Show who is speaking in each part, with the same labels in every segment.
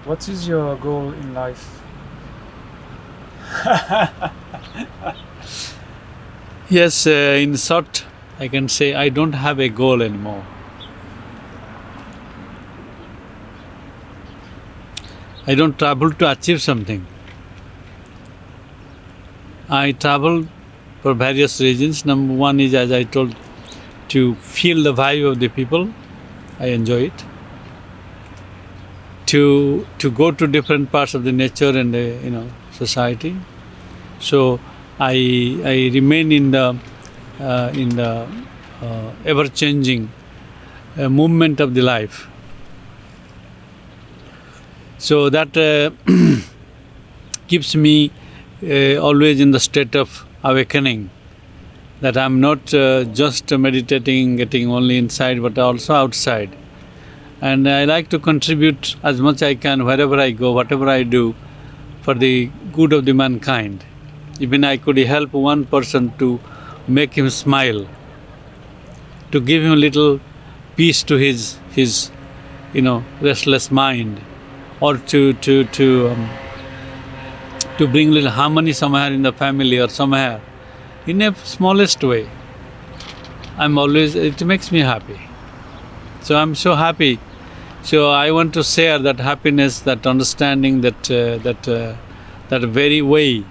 Speaker 1: What is your goal in life?
Speaker 2: Yes, in short, I can say I don't have a goal anymore. I don't travel to achieve something. I travel for various reasons. Number one is, as I told, to feel the vibe of the people. I enjoy it. To go to different parts of the nature and the society. So I remain in the ever changing movement of the life. So that keeps me always in the state of awakening, that I'm not just meditating, getting only inside, but also outside. And I like to contribute as much I can wherever I go, whatever I do, for the good of the mankind. Even I could help one person to make him smile, to give him a little peace to his restless mind, or to bring little harmony somewhere in the family or somewhere, in a smallest way. It makes me happy. So I'm so happy. So I want to share that happiness, that understanding, that very way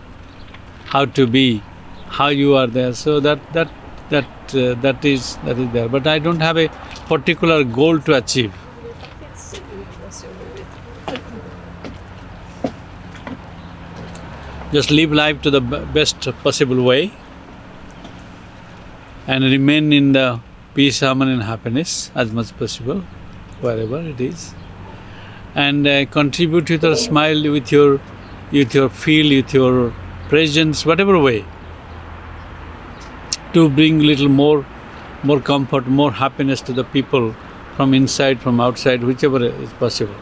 Speaker 2: how to be, how you are there. So that is there. But I don't have a particular goal to achieve. Just live life to the best possible way and remain in the peace, harmony and happiness as much possible, wherever it is. And contribute with your smile, with your feel, with your presence, whatever way, to bring little more comfort, more happiness to the people from inside, from outside, whichever is possible.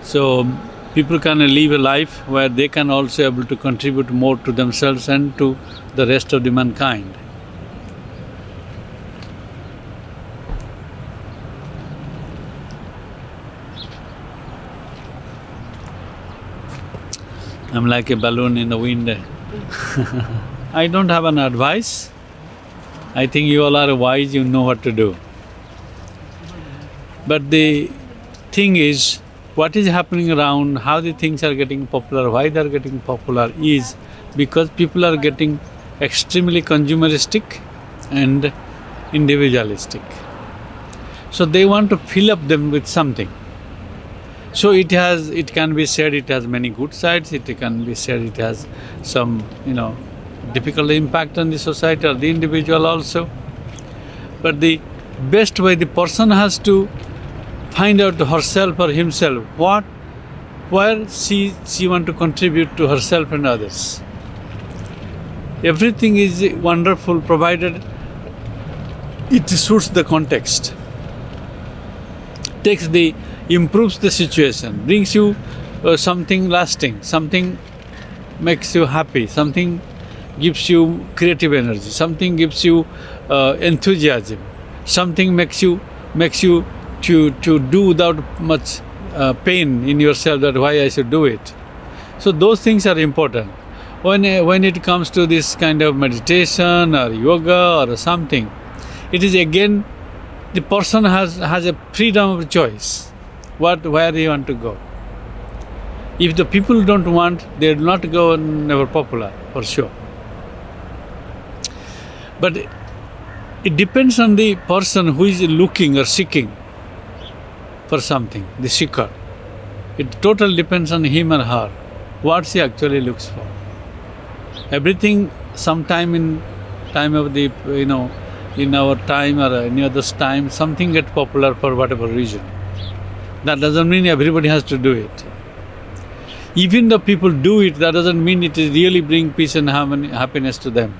Speaker 2: So people can live a life where they can also able to contribute more to themselves and to the rest of the mankind. I'm like a balloon in the wind. I don't have an advice. I think you all are wise, you know what to do. But the thing is, what is happening around, how the things are getting popular, why they are getting popular, is because people are getting extremely consumeristic and individualistic. So they want to fill up them with something. So it can be said it has many good sides, it can be said it has some, difficult impact on the society or the individual also. But the best way, the person has to find out herself or himself where she want to contribute to herself and others. Everything is wonderful provided it suits the context, improves the situation, brings you something lasting, something makes you happy, something gives you creative energy, something gives you enthusiasm, something makes you to do without much pain in yourself, that why I should do it. So those things are important. When it comes to this kind of meditation or yoga or something, it is again the person has a freedom of choice, where he want to go. If the people don't want, they will not go, never popular, for sure. But it depends on the person who is looking or seeking for something, the seeker. It totally depends on him or her, what she actually looks for. Everything, sometime in time of the, in our time or any other's time, something gets popular for whatever reason. That doesn't mean everybody has to do it. Even the people do it, that doesn't mean it is really bring peace and harmony, happiness to them.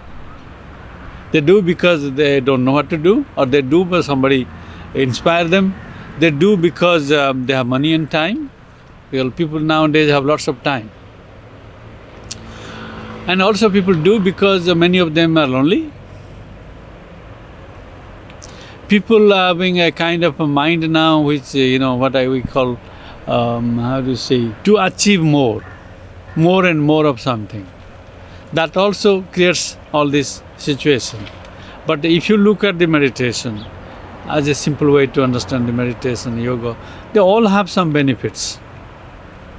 Speaker 2: They do because they don't know what to do, or they do because somebody inspire them. They do because they have money and time. Well, people nowadays have lots of time. And also people do because many of them are lonely. people are having a kind of a mind now which, what we call, to achieve more and more of something. That also creates all this situation. But if you look at the meditation, as a simple way to understand the meditation, yoga, they all have some benefits,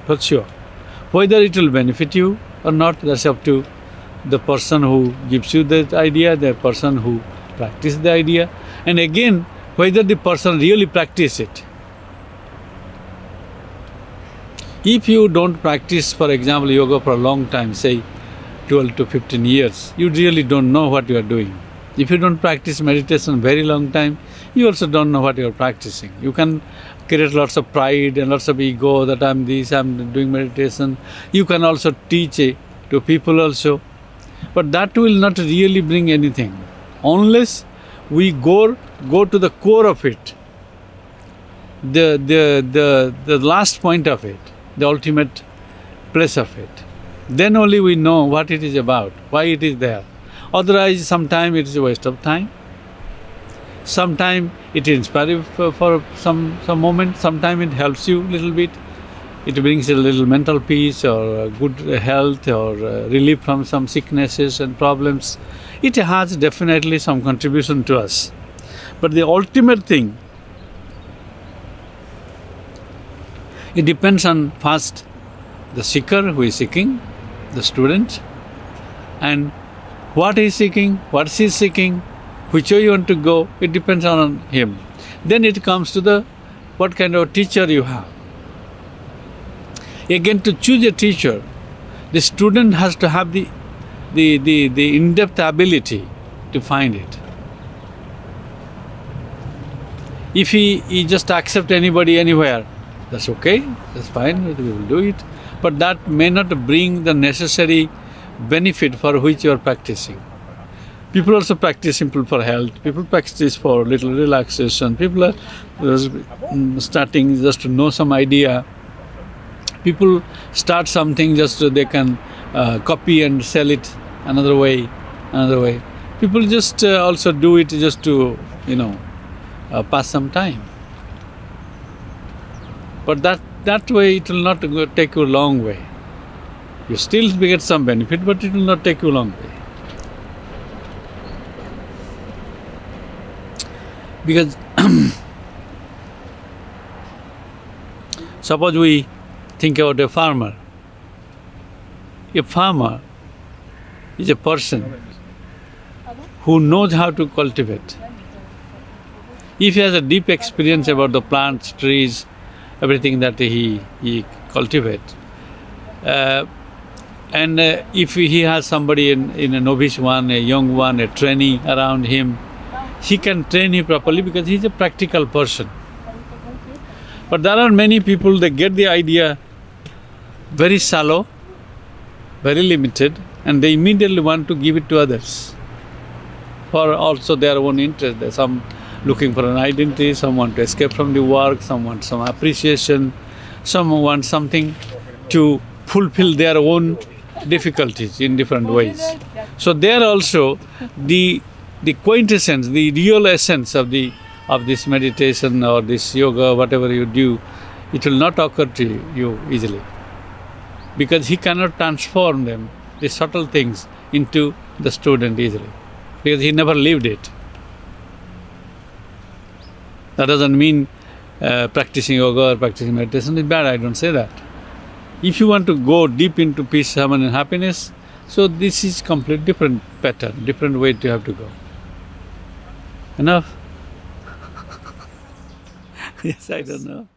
Speaker 2: for sure. Whether it will benefit you or not, that's up to the person who gives you that idea, the person who practices the idea, and again, whether the person really practice it. If you don't practice, for example, yoga for a long time, say 12 to 15 years, you really don't know what you are doing. If you don't practice meditation very long time, you also don't know what you are practicing. You can create lots of pride and lots of ego that I'm this, I'm doing meditation. You can also teach it to people also. But that will not really bring anything unless we go to the core of it, the last point of it, the ultimate place of it. Then only we know what it is about, why it is there. Otherwise, sometimes it is a waste of time. Sometimes it inspires you for some moment, sometimes it helps you a little bit. It brings a little mental peace or good health or relief from some sicknesses and problems. It has definitely some contribution to us. But the ultimate thing, it depends on first the seeker who is seeking, the student, and what he is seeking, what she is seeking, which way you want to go, it depends on him. Then it comes to the what kind of teacher you have. Again, to choose a teacher, the student has to have the in-depth ability to find it. If he just accept anybody anywhere, that's okay, that's fine, we will do it. But that may not bring the necessary benefit for which you are practicing. People also practice simple for health, people practice for little relaxation, people are starting just to know some idea. People start something just so they can copy and sell it another way. People just also do it just to, pass some time. But that way it will not take you a long way. You still get some benefit, but it will not take you a long way. Because suppose we think about a farmer. A farmer is a person who knows how to cultivate. If he has a deep experience about the plants, trees, everything that he cultivates, and if he has somebody in a novice one, a young one, a trainee around him, he can train him properly because he's a practical person. But there are many people, they get the idea very shallow, very limited, and they immediately want to give it to others for also their own interest. There's some looking for an identity, some want to escape from the work, some want some appreciation, some want something to fulfill their own difficulties in different ways. So there also the quintessence, the real essence of this meditation or this yoga, whatever you do, it will not occur to you easily. Because he cannot transform them, the subtle things, into the student easily. Because he never lived it. That doesn't mean practicing yoga or practicing meditation is bad, I don't say that. If you want to go deep into peace, harmony and happiness, so this is completely different pattern, different way to have to go. Enough? Yes, I don't know.